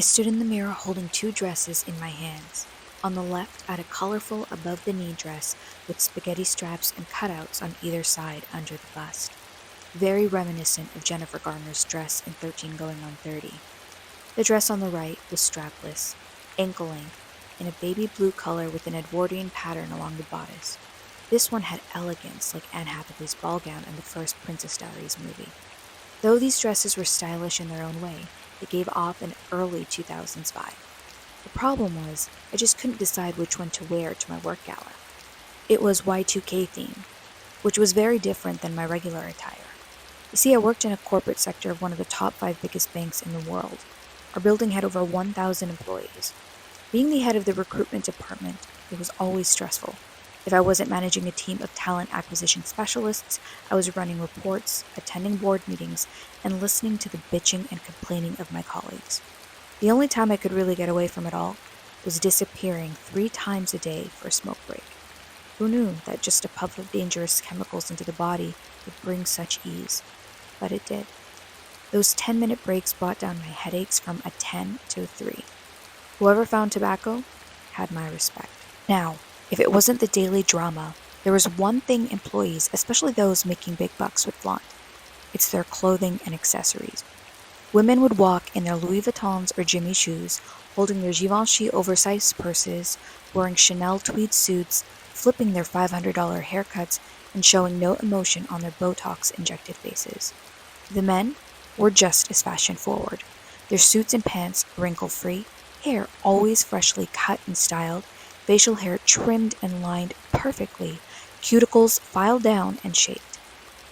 I stood in the mirror holding two dresses in my hands. On the left, I had a colorful above-the-knee dress with spaghetti straps and cutouts on either side under the bust, very reminiscent of Jennifer Garner's dress in 13 Going on 30. The dress on the right was strapless, ankle-length, in a baby blue color with an Edwardian pattern along the bodice. This one had elegance like Anne Hathaway's ball gown in the first Princess Diaries movie. Though these dresses were stylish in their own way, they gave off an early 2000s vibe. The problem was, I just couldn't decide which one to wear to my work gala. It was Y2K themed, which was very different than my regular attire. You see, I worked in a corporate sector of one of the top 5 biggest banks in the world. Our building had over 1,000 employees. Being the head of the recruitment department, it was always stressful. If I wasn't managing a team of talent acquisition specialists, I was running reports, attending board meetings, and listening to the bitching and complaining of my colleagues. The only time I could really get away from it all was disappearing 3 times a day for a smoke break. Who knew that just a puff of dangerous chemicals into the body would bring such ease? But it did. Those 10-minute breaks brought down my headaches from a 10 to a 3. Whoever found tobacco had my respect. Now, if it wasn't the daily drama, there was one thing employees, especially those making big bucks, would flaunt. It's their clothing and accessories. Women would walk in their Louis Vuittons or Jimmy shoes, holding their Givenchy oversized purses, wearing Chanel tweed suits, flipping their $500 haircuts, and showing no emotion on their Botox-injected faces. The men were just as fashion-forward. Their suits and pants wrinkle-free, hair always freshly cut and styled, facial hair trimmed and lined perfectly, cuticles filed down and shaped.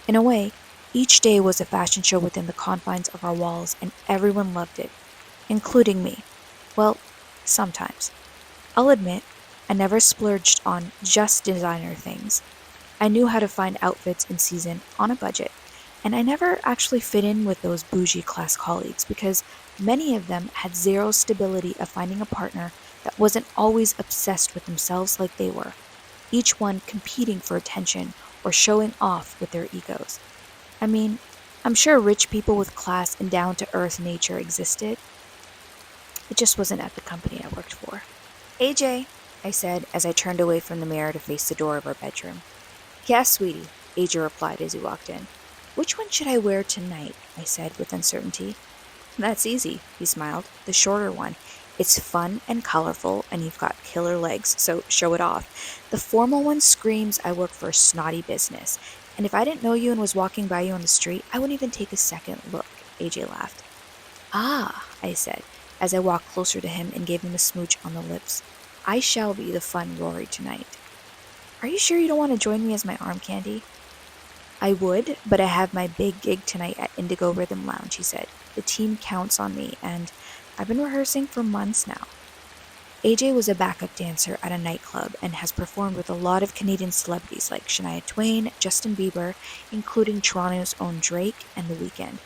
In a way, each day was a fashion show within the confines of our walls, and everyone loved it, including me. Well, sometimes. I'll admit, I never splurged on just designer things. I knew how to find outfits in season on a budget, and I never actually fit in with those bougie class colleagues because many of them had zero stability of finding a partner that wasn't always obsessed with themselves like they were, each one competing for attention or showing off with their egos. I mean, I'm sure rich people with class and down-to-earth nature existed. It just wasn't at the company I worked for. AJ, I said as I turned away from the mirror to face the door of our bedroom. Yes, sweetie, AJ replied as he walked in. Which one should I wear tonight? I said with uncertainty. That's easy, he smiled. The shorter one. It's fun and colorful, and you've got killer legs, so show it off. The formal one screams I work for a snotty business, and if I didn't know you and was walking by you on the street, I wouldn't even take a second look, AJ laughed. Ah, I said, as I walked closer to him and gave him a smooch on the lips. I shall be the fun Rory tonight. Are you sure you don't want to join me as my arm candy? I would, but I have my big gig tonight at Indigo Rhythm Lounge, he said. The team counts on me, and I've been rehearsing for months now. AJ was a backup dancer at a nightclub and has performed with a lot of Canadian celebrities like Shania Twain, Justin Bieber, including Toronto's own Drake and The Weeknd.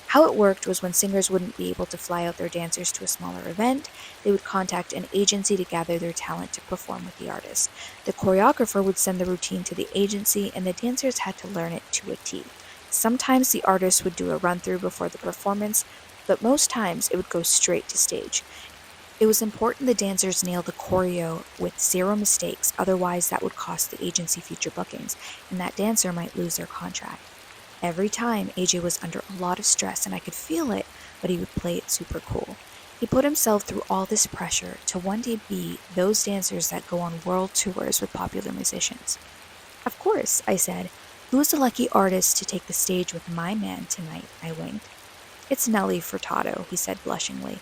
How it worked was when singers wouldn't be able to fly out their dancers to a smaller event, they would contact an agency to gather their talent to perform with the artist. The choreographer would send the routine to the agency, and the dancers had to learn it to a T. Sometimes the artist would do a run-through before the performance, but most times it would go straight to stage. It was important the dancers nail the choreo with 0 mistakes, otherwise that would cost the agency future bookings, and that dancer might lose their contract. Every time, AJ was under a lot of stress, and I could feel it, but he would play it super cool. He put himself through all this pressure to one day be those dancers that go on world tours with popular musicians. Of course, I said. Who's the lucky artist to take the stage with my man tonight? I winked. It's Nelly Furtado, he said blushingly.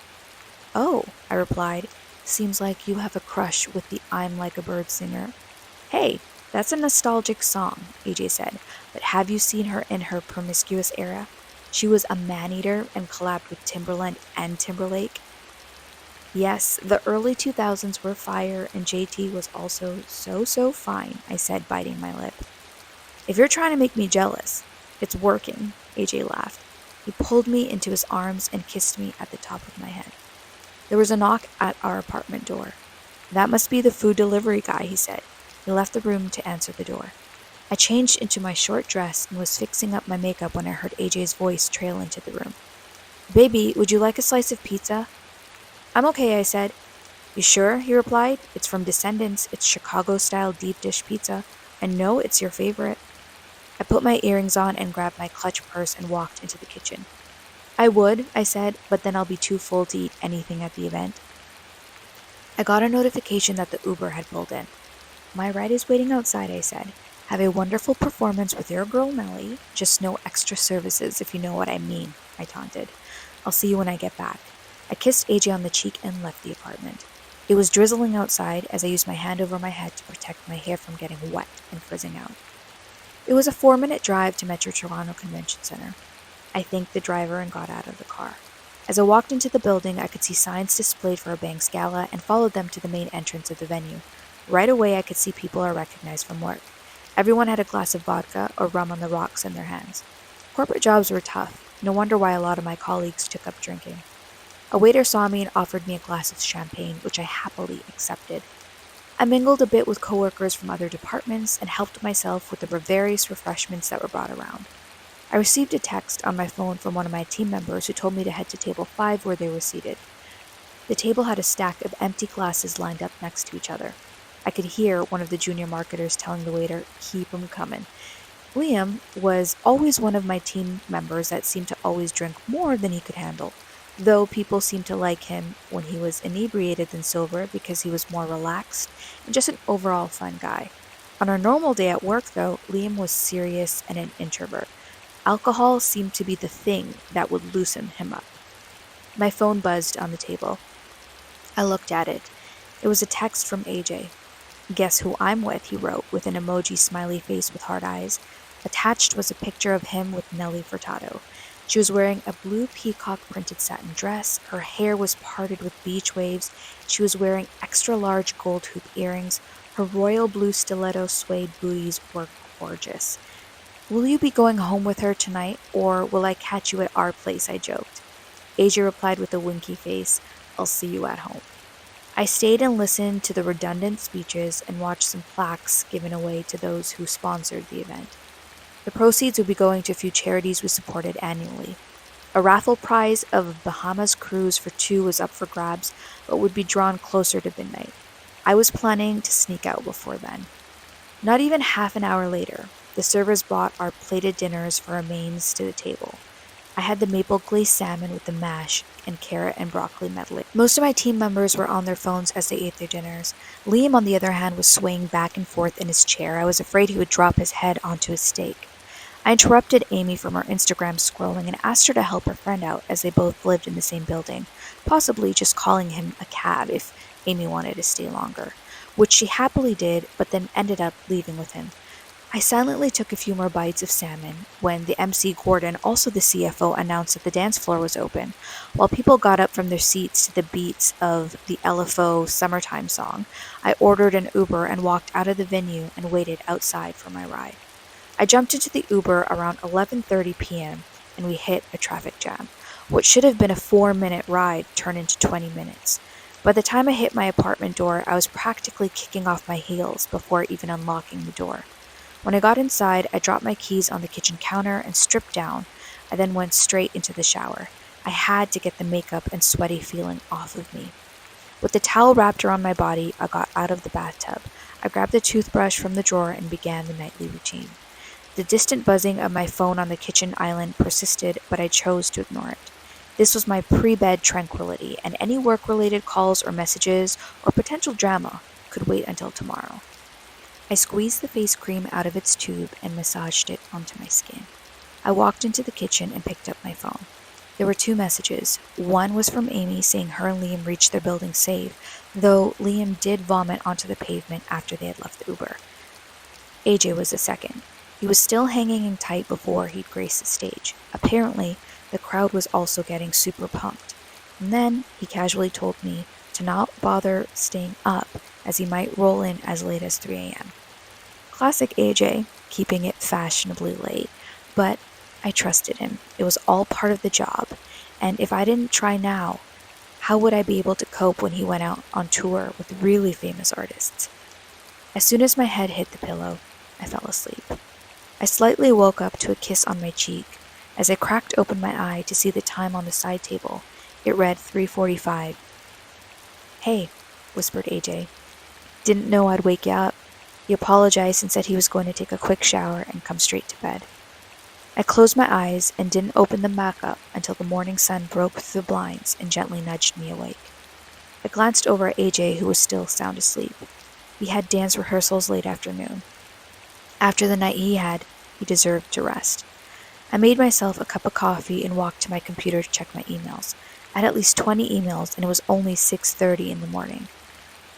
Oh, I replied. Seems like you have a crush with the I'm Like a Bird singer. Hey, that's a nostalgic song, AJ said, but have you seen her in her promiscuous era? She was a man-eater and collabed with Timbaland and Timberlake. Yes, the early 2000s were fire, and JT was also so fine, I said, biting my lip. If you're trying to make me jealous, it's working, AJ laughed. He pulled me into his arms and kissed me at the top of my head. There was a knock at our apartment door. That must be the food delivery guy, he said. He left the room to answer the door. I changed into my short dress and was fixing up my makeup when I heard AJ's voice trail into the room. Baby, would you like a slice of pizza? I'm okay, I said. You sure? He replied. It's from Descendants. It's Chicago-style deep dish pizza. I know it's your favorite. I put my earrings on and grabbed my clutch purse and walked into the kitchen. I would, I said, but then I'll be too full to eat anything at the event. I got a notification that the Uber had pulled in. My ride is waiting outside, I said. Have a wonderful performance with your girl Melly. Just no extra services, if you know what I mean, I taunted. I'll see you when I get back. I kissed AJ on the cheek and left the apartment. It was drizzling outside as I used my hand over my head to protect my hair from getting wet and frizzing out. It was a 4-minute drive to Metro Toronto Convention Center. I thanked the driver and got out of the car. As I walked into the building, I could see signs displayed for a Banks Gala and followed them to the main entrance of the venue. Right away, I could see people I recognized from work. Everyone had a glass of vodka or rum on the rocks in their hands. Corporate jobs were tough. No wonder why a lot of my colleagues took up drinking. A waiter saw me and offered me a glass of champagne, which I happily accepted. I mingled a bit with coworkers from other departments and helped myself with the various refreshments that were brought around. I received a text on my phone from one of my team members who told me to head to table 5 where they were seated. The table had a stack of empty glasses lined up next to each other. I could hear one of the junior marketers telling the waiter, "Keep 'em coming." Liam was always one of my team members that seemed to always drink more than he could handle, though people seemed to like him when he was inebriated than sober because he was more relaxed and just an overall fun guy. On our normal day at work, though, Liam was serious and an introvert. Alcohol seemed to be the thing that would loosen him up. My phone buzzed on the table. I looked at it. It was a text from AJ. "Guess who I'm with," he wrote, with an emoji smiley face with hard eyes. Attached was a picture of him with Nelly Furtado. She was wearing a blue peacock printed satin dress, her hair was parted with beach waves, she was wearing extra-large gold hoop earrings, her royal blue stiletto suede booties were gorgeous. "Will you be going home with her tonight, or will I catch you at our place?" I joked. Asia replied with a winky face, "I'll see you at home." I stayed and listened to the redundant speeches and watched some plaques given away to those who sponsored the event. The proceeds would be going to a few charities we supported annually. A raffle prize of a Bahamas cruise for 2 was up for grabs, but would be drawn closer to midnight. I was planning to sneak out before then. Not even half an hour later, the servers brought our plated dinners for our mains to the table. I had the maple glazed salmon with the mash and carrot and broccoli medley. Most of my team members were on their phones as they ate their dinners. Liam, on the other hand, was swaying back and forth in his chair. I was afraid he would drop his head onto his steak. I interrupted Amy from her Instagram scrolling and asked her to help her friend out as they both lived in the same building, possibly just calling him a cab if Amy wanted to stay longer, which she happily did, but then ended up leaving with him. I silently took a few more bites of salmon when the MC Gordon, also the CFO, announced that the dance floor was open. While people got up from their seats to the beats of the LFO Summertime song, I ordered an Uber and walked out of the venue and waited outside for my ride. I jumped into the Uber around 11:30 p.m. and we hit a traffic jam. What should have been a 4-minute ride turned into 20 minutes. By the time I hit my apartment door, I was practically kicking off my heels before even unlocking the door. When I got inside, I dropped my keys on the kitchen counter and stripped down. I then went straight into the shower. I had to get the makeup and sweaty feeling off of me. With the towel wrapped around my body, I got out of the bathtub. I grabbed the toothbrush from the drawer and began the nightly routine. The distant buzzing of my phone on the kitchen island persisted, but I chose to ignore it. This was my pre-bed tranquility, and any work-related calls or messages or potential drama could wait until tomorrow. I squeezed the face cream out of its tube and massaged it onto my skin. I walked into the kitchen and picked up my phone. There were 2 messages. One was from Amy saying her and Liam reached their building safe, though Liam did vomit onto the pavement after they had left the Uber. AJ was the second. He was still hanging in tight before he'd graced the stage. Apparently, the crowd was also getting super pumped. And then he casually told me to not bother staying up as he might roll in as late as 3 a.m. Classic AJ, keeping it fashionably late, but I trusted him. It was all part of the job, and if I didn't try now, how would I be able to cope when he went out on tour with really famous artists? As soon as my head hit the pillow, I fell asleep. I slightly woke up to a kiss on my cheek. As I cracked open my eye to see the time on the side table, it read 3:45. "Hey," whispered AJ. "Didn't know I'd wake you up." He apologized and said he was going to take a quick shower and come straight to bed. I closed my eyes and didn't open them back up until the morning sun broke through the blinds and gently nudged me awake. I glanced over at AJ, who was still sound asleep. He had dance rehearsals late afternoon. After the night he deserved to rest. I made myself a cup of coffee and walked to my computer to check my emails. I had at least 20 emails, and it was only 6:30 in the morning.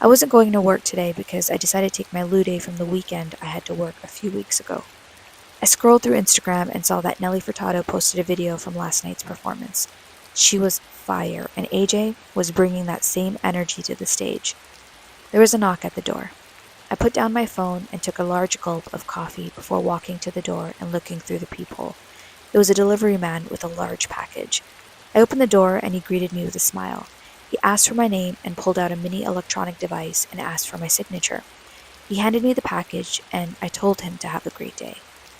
I wasn't going to work today because I decided to take my loo day from the weekend I had to work a few weeks ago. I scrolled through Instagram and saw that Nelly Furtado posted a video from last night's performance. She was fire, and AJ was bringing that same energy to the stage. There was a knock at the door. I put down my phone and took a large gulp of coffee before walking to the door and looking through the peephole. It was a delivery man with a large package. I opened the door and he greeted me with a smile. He asked for my name and pulled out a mini electronic device and asked for my signature. He handed me the package and I told him to have a great day.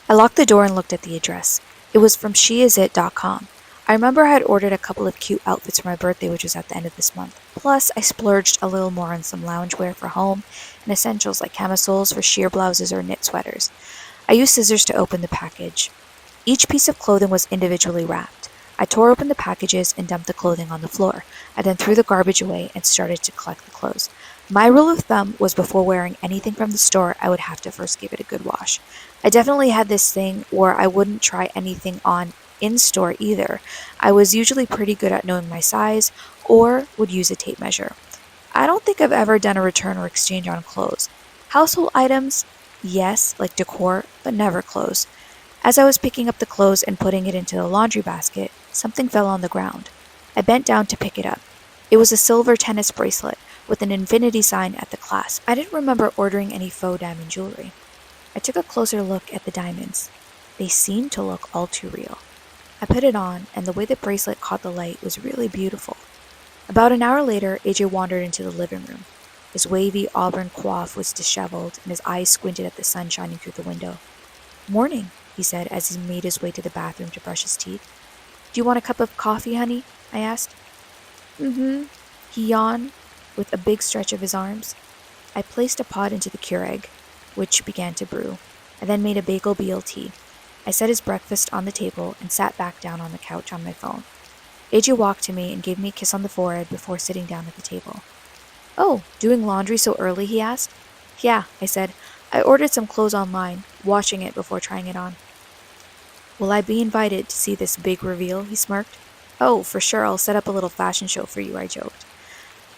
I locked the door and looked at the address. It was from sheIsit.com. I remember I had ordered a couple of cute outfits for my birthday, which was at the end of this month. Plus, I splurged a little more on some loungewear for home and essentials like camisoles for sheer blouses or knit sweaters. I used scissors to open the package. Each piece of clothing was individually wrapped. I tore open the packages and dumped the clothing on the floor. I then threw the garbage away and started to collect the clothes. My rule of thumb was before wearing anything from the store, I would have to first give it a good wash. I definitely had this thing where I wouldn't try anything on in-store either. I was usually pretty good at knowing my size or would use a tape measure. I don't think I've ever done a return or exchange on clothes. Household items, yes, like decor, but never clothes. As I was picking up the clothes and putting it into the laundry basket, something fell on the ground. I bent down to pick it up. It was a silver tennis bracelet with an infinity sign at the clasp. I didn't remember ordering any faux diamond jewelry. I took a closer look at the diamonds. They seemed to look all too real. I put it on, and the way the bracelet caught the light was really beautiful. About an hour later, AJ wandered into the living room. His wavy auburn coif was disheveled, and his eyes squinted at the sun shining through the window. "Morning," he said as he made his way to the bathroom to brush his teeth. "Do you want a cup of coffee, honey?" I asked. "Mm-hmm," he yawned with a big stretch of his arms. I placed a pot into the Keurig, which began to brew. I then made a bagel BLT. I set his breakfast on the table and sat back down on the couch on my phone. AJ walked to me and gave me a kiss on the forehead before sitting down at the table. "Oh, doing laundry so early?" he asked. "Yeah," I said. "I ordered some clothes online, washing it before trying it on." "Will I be invited to see this big reveal?" he smirked. "Oh, for sure, I'll set up a little fashion show for you," I joked.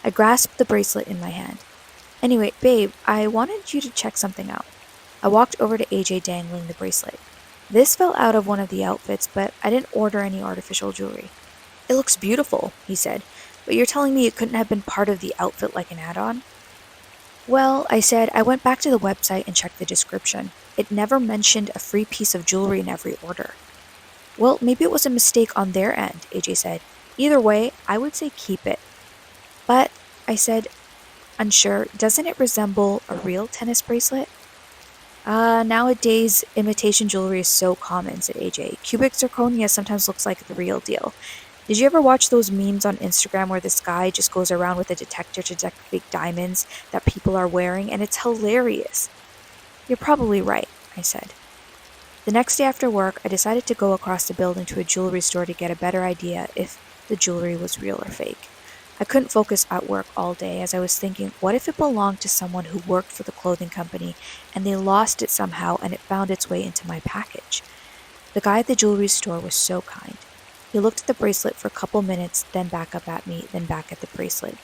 I grasped the bracelet in my hand. "Anyway, babe, I wanted you to check something out." I walked over to AJ dangling the bracelet. "This fell out of one of the outfits, but I didn't order any artificial jewelry." "It looks beautiful," he said, "but you're telling me it couldn't have been part of the outfit like an add-on?" "Well," I said, "I went back to the website and checked the description. It never mentioned a free piece of jewelry in every order." "Well, maybe it was a mistake on their end," AJ said. "Either way, I would say keep it." "But," I said, unsure, "doesn't it resemble a real tennis bracelet?" Nowadays, imitation jewelry is so common," said AJ. "Cubic zirconia sometimes looks like the real deal. Did you ever watch those memes on Instagram where this guy just goes around with a detector to detect fake diamonds that people are wearing, and it's hilarious?" "You're probably right," I said. The next day after work, I decided to go across the building to a jewelry store to get a better idea if the jewelry was real or fake. I couldn't focus at work all day as I was thinking, what if it belonged to someone who worked for the clothing company and they lost it somehow and it found its way into my package? The guy at the jewelry store was so kind. He looked at the bracelet for a couple minutes, then back up at me, then back at the bracelet.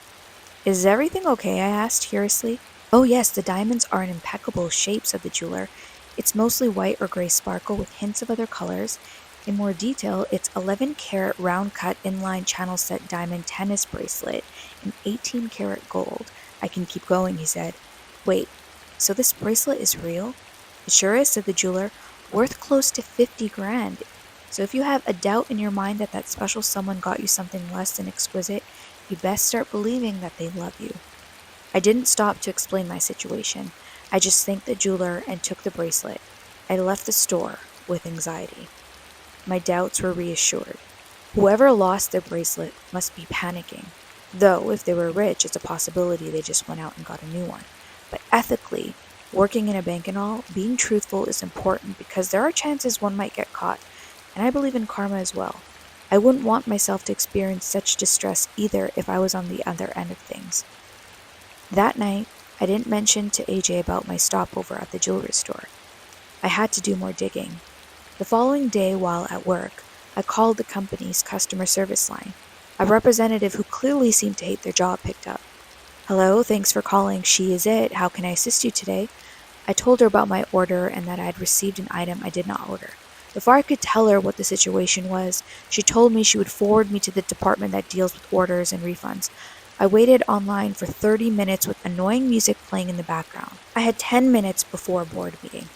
"Is everything okay?" I asked curiously. "Oh yes, the diamonds are in impeccable shape," said the jeweler. "It's mostly white or gray sparkle with hints of other colors. In more detail, it's 11-carat round-cut inline channel set diamond tennis bracelet in 18-karat gold. I can keep going," he said. "Wait, so this bracelet is real?" "It sure is," said the jeweler. "Worth close to 50 grand. So if you have a doubt in your mind that that special someone got you something less than exquisite, you best start believing that they love you." I didn't stop to explain my situation. I just thanked the jeweler and took the bracelet. I left the store with anxiety. My doubts were reassured. Whoever lost their bracelet must be panicking. Though, if they were rich, it's a possibility they just went out and got a new one. But ethically, working in a bank and all, being truthful is important because there are chances one might get caught, and I believe in karma as well. I wouldn't want myself to experience such distress either if I was on the other end of things. That night, I didn't mention to AJ about my stopover at the jewelry store. I had to do more digging. The following day, while at work, I called the company's customer service line. A representative who clearly seemed to hate their job picked up. "Hello, thanks for calling She Is It. How can I assist you today?" I told her about my order and that I had received an item I did not order. Before I could tell her what the situation was, she told me she would forward me to the department that deals with orders and refunds. I waited online for 30 minutes with annoying music playing in the background. I had 10 minutes before a board meeting.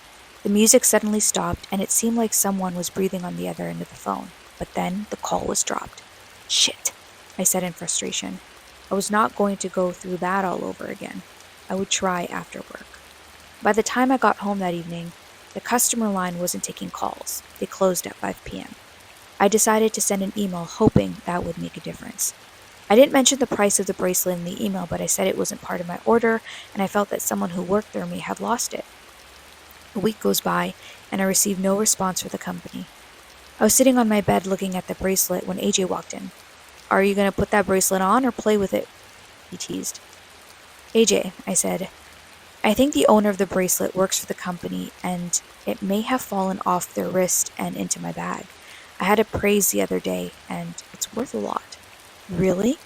The music suddenly stopped, and it seemed like someone was breathing on the other end of the phone. But then the call was dropped. "Shit," I said in frustration. I was not going to go through that all over again. I would try after work. By the time I got home that evening, the customer line wasn't taking calls. They closed at 5 p.m. I decided to send an email hoping that would make a difference. I didn't mention the price of the bracelet in the email, but I said it wasn't part of my order, and I felt that someone who worked there may have lost it. A week goes by, and I receive no response from the company. I was sitting on my bed looking at the bracelet when AJ walked in. "Are you going to put that bracelet on or play with it?" he teased. "AJ," I said, "I think the owner of the bracelet works for the company, and it may have fallen off their wrist and into my bag. I had it appraised the other day, and it's worth a lot." "Really?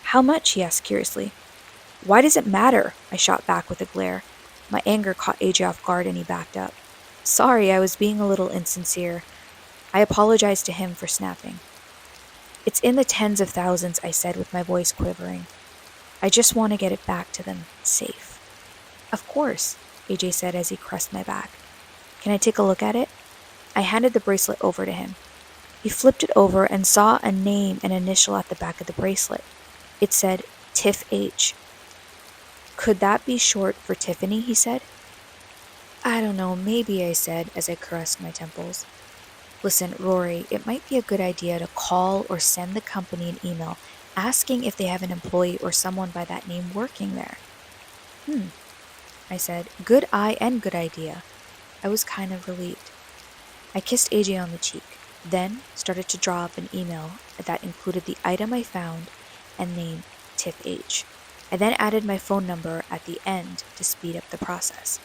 How much?" he asked curiously. "Why does it matter?" I shot back with a glare. My anger caught AJ off guard and he backed up. "Sorry, I was being a little insincere." I apologized to him for snapping. "It's in the tens of thousands," I said with my voice quivering. "I just want to get it back to them, safe." "Of course," AJ said as he caressed my back. "Can I take a look at it?" I handed the bracelet over to him. He flipped it over and saw a name and initial at the back of the bracelet. It said Tiff H. "Could that be short for Tiffany?" he said. "I don't know, maybe," I said as I caressed my temples. "Listen, Rory, it might be a good idea to call or send the company an email asking if they have an employee or someone by that name working there." I said. "Good eye and good idea." I was kind of relieved. I kissed AJ on the cheek, then started to draw up an email that included the item I found and name Tiff H. I then added my phone number at the end to speed up the process.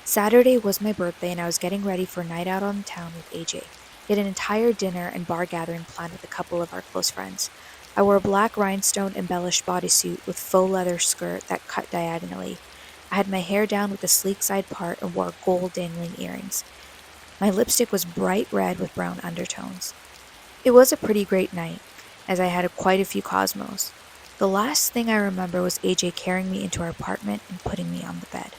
Saturday was my birthday and I was getting ready for a night out on the town with AJ. We had an entire dinner and bar gathering planned with a couple of our close friends. I wore a black rhinestone-embellished bodysuit with faux leather skirt that cut diagonally. I had my hair down with the sleek side part and wore gold dangling earrings. My lipstick was bright red with brown undertones. It was a pretty great night, as I had quite a few Cosmos. The last thing I remember was AJ carrying me into our apartment and putting me on the bed.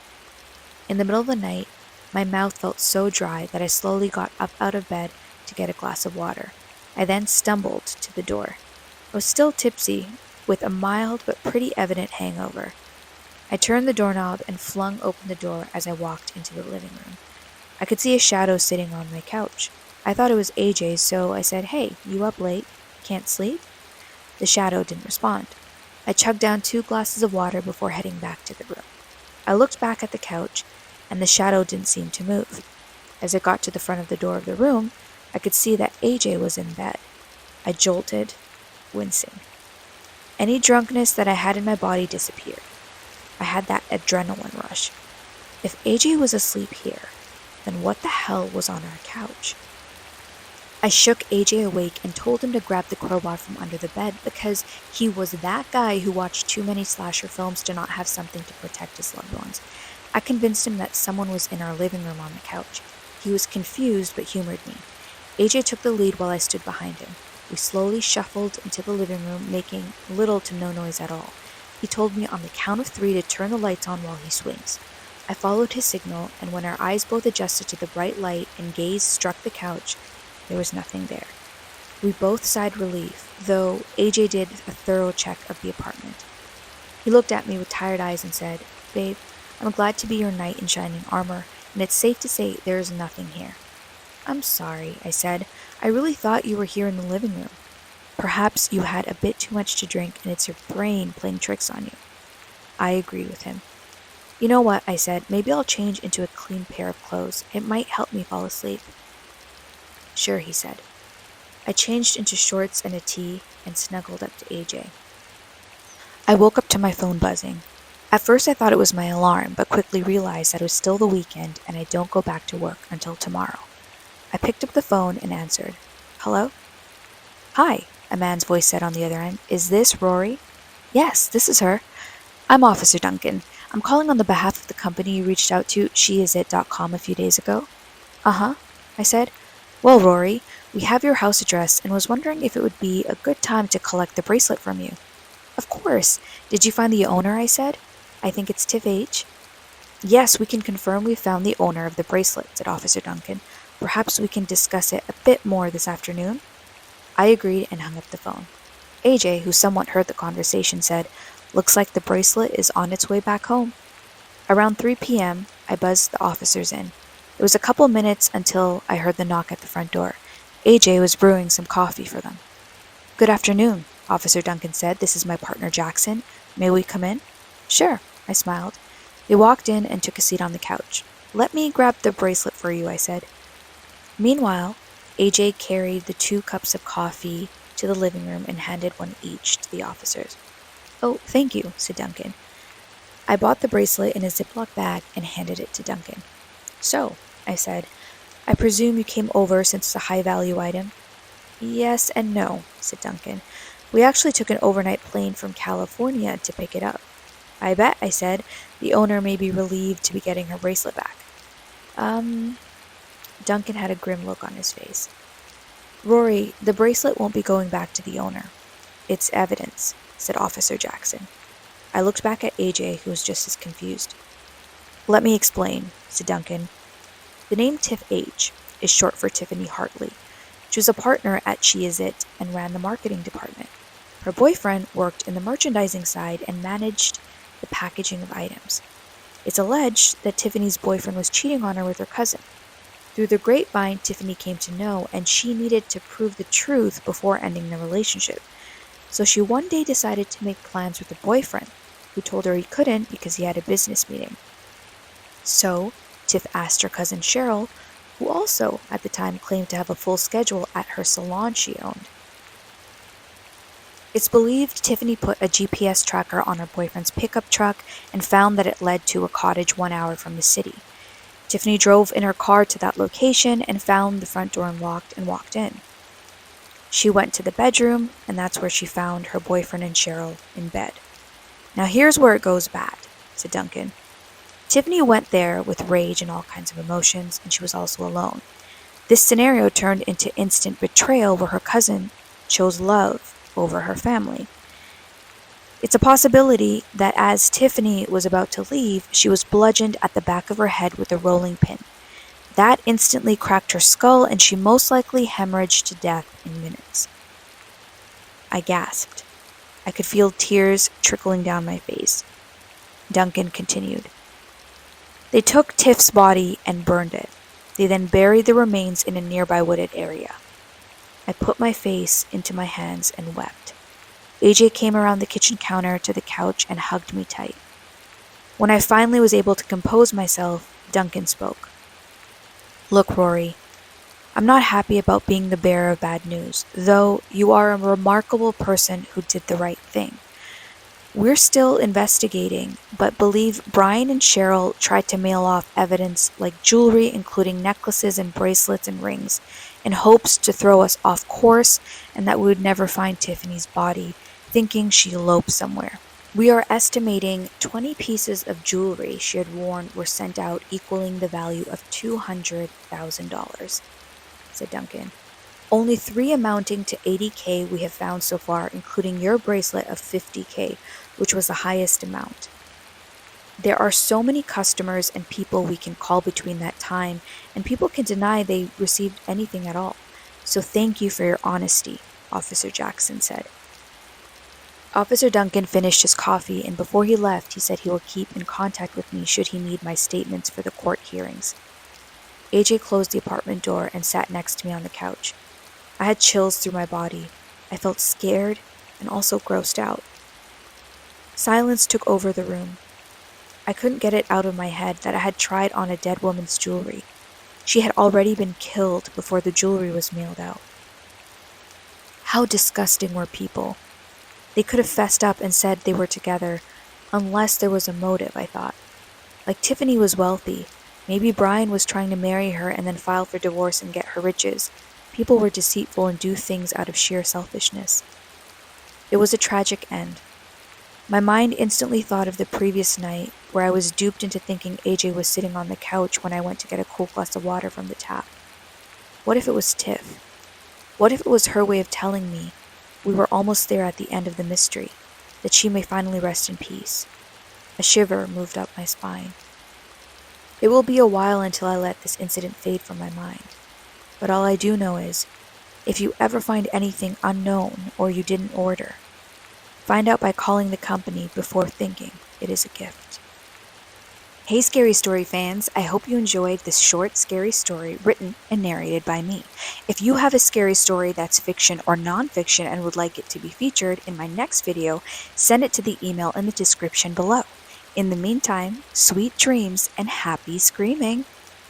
In the middle of the night, my mouth felt so dry that I slowly got up out of bed to get a glass of water. I then stumbled to the door. I was still tipsy, with a mild but pretty evident hangover. I turned the doorknob and flung open the door as I walked into the living room. I could see a shadow sitting on my couch. I thought it was AJ's, so I said, "Hey, you up late? Can't sleep?" The shadow didn't respond. I chugged down 2 glasses of water before heading back to the room. I looked back at the couch, and the shadow didn't seem to move. As I got to the front of the door of the room, I could see that AJ was in bed. I jolted, wincing. Any drunkenness that I had in my body disappeared. I had that adrenaline rush. If AJ was asleep here, then what the hell was on our couch? I shook AJ awake and told him to grab the crowbar from under the bed because he was that guy who watched too many slasher films to not have something to protect his loved ones. I convinced him that someone was in our living room on the couch. He was confused but humored me. AJ took the lead while I stood behind him. We slowly shuffled into the living room, making little to no noise at all. He told me on the count of 3 to turn the lights on while he swings. I followed his signal, and when our eyes both adjusted to the bright light and gaze struck the couch, there was nothing there. We both sighed relief, though AJ did a thorough check of the apartment. He looked at me with tired eyes and said, "Babe, I'm glad to be your knight in shining armor, and it's safe to say there is nothing here." "I'm sorry," I said. "I really thought you were here in the living room." Perhaps you had a bit too much to drink and it's your brain playing tricks on you. I agreed with him. You know what, I said, maybe I'll change into a clean pair of clothes. It might help me fall asleep. Sure, he said. I changed into shorts and a tee and snuggled up to AJ. I woke up to my phone buzzing. At first I thought it was my alarm, but quickly realized that it was still the weekend and I don't go back to work until tomorrow. I picked up the phone and answered. Hello? Hi, a man's voice said on the other end. Is this Rory? Yes, this is her. I'm Officer Duncan. I'm calling on the behalf of the company you reached out to, sheisit.com, a few days ago. Uh-huh, I said. Well, Rory, we have your house address and was wondering if it would be a good time to collect the bracelet from you. Of course. Did you find the owner, I said? I think it's Tiff H. Yes, we can confirm we found the owner of the bracelet, said Officer Duncan. Perhaps we can discuss it a bit more this afternoon? I agreed and hung up the phone. AJ, who somewhat heard the conversation, said, Looks like the bracelet is on its way back home. Around 3 p.m., I buzzed the officers in. It was a couple minutes until I heard the knock at the front door. AJ was brewing some coffee for them. Good afternoon, Officer Duncan said. This is my partner Jackson. May we come in? Sure, I smiled. They walked in and took a seat on the couch. Let me grab the bracelet for you, I said. Meanwhile, AJ carried the 2 cups of coffee to the living room and handed one each to the officers. Oh, thank you, said Duncan. I bought the bracelet in a Ziploc bag and handed it to Duncan. So, I said, I presume you came over since it's a high-value item? Yes and no, said Duncan. We actually took an overnight plane from California to pick it up. I bet, I said, the owner may be relieved to be getting her bracelet back. Duncan had a grim look on his face. Rory, the bracelet won't be going back to the owner. It's evidence, said Officer Jackson. I looked back at AJ, who was just as confused. Let me explain, said Duncan. The name Tiff H is short for Tiffany Hartley. She was a partner at She Is It and ran the marketing department. Her boyfriend worked in the merchandising side and managed the packaging of items. It's alleged that Tiffany's boyfriend was cheating on her with her cousin. Through the grapevine, Tiffany came to know, and she needed to prove the truth before ending the relationship. So she one day decided to make plans with her boyfriend, who told her he couldn't because he had a business meeting. So, Tiff asked her cousin Cheryl, who also, at the time, claimed to have a full schedule at her salon she owned. It's believed Tiffany put a GPS tracker on her boyfriend's pickup truck and found that it led to a cottage 1 hour from the city. Tiffany drove in her car to that location and found the front door unlocked and walked in. She went to the bedroom, and that's where she found her boyfriend and Cheryl in bed. Now here's where it goes bad, said Duncan. Tiffany went there with rage and all kinds of emotions, and she was also alone. This scenario turned into instant betrayal where her cousin chose love over her family. It's a possibility that as Tiffany was about to leave, she was bludgeoned at the back of her head with a rolling pin. That instantly cracked her skull, and she most likely hemorrhaged to death in minutes. I gasped. I could feel tears trickling down my face. Duncan continued. They took Tiff's body and burned it. They then buried the remains in a nearby wooded area. I put my face into my hands and wept. AJ came around the kitchen counter to the couch and hugged me tight. When I finally was able to compose myself, Duncan spoke. Look, Rory, I'm not happy about being the bearer of bad news, though you are a remarkable person who did the right thing. We're still investigating, but believe Brian and Cheryl tried to mail off evidence like jewelry, including necklaces and bracelets and rings, in hopes to throw us off course and that we would never find Tiffany's body, thinking she eloped somewhere. We are estimating 20 pieces of jewelry she had worn were sent out, equaling the value of $200,000, said Duncan. Only 3 amounting to $80,000 we have found so far, including your bracelet of $50,000, which was the highest amount. There are so many customers and people we can call between that time, and people can deny they received anything at all. So thank you for your honesty, Officer Jackson said. Officer Duncan finished his coffee, and before he left, he said he will keep in contact with me should he need my statements for the court hearings. AJ closed the apartment door and sat next to me on the couch. I had chills through my body. I felt scared and also grossed out. Silence took over the room. I couldn't get it out of my head that I had tried on a dead woman's jewelry. She had already been killed before the jewelry was mailed out. How disgusting were people. They could have fessed up and said they were together, unless there was a motive, I thought. Like Tiffany was wealthy. Maybe Brian was trying to marry her and then file for divorce and get her riches. People were deceitful and do things out of sheer selfishness. It was a tragic end. My mind instantly thought of the previous night where I was duped into thinking AJ was sitting on the couch when I went to get a cool glass of water from the tap. What if it was Tiff? What if it was her way of telling me we were almost there at the end of the mystery, that she may finally rest in peace? A shiver moved up my spine. It will be a while until I let this incident fade from my mind. But all I do know is, if you ever find anything unknown or you didn't order, find out by calling the company before thinking it is a gift. Hey Scary Story fans, I hope you enjoyed this short scary story written and narrated by me. If you have a scary story that's fiction or non-fiction and would like it to be featured in my next video, send it to the email in the description below. In the meantime, sweet dreams and happy screaming!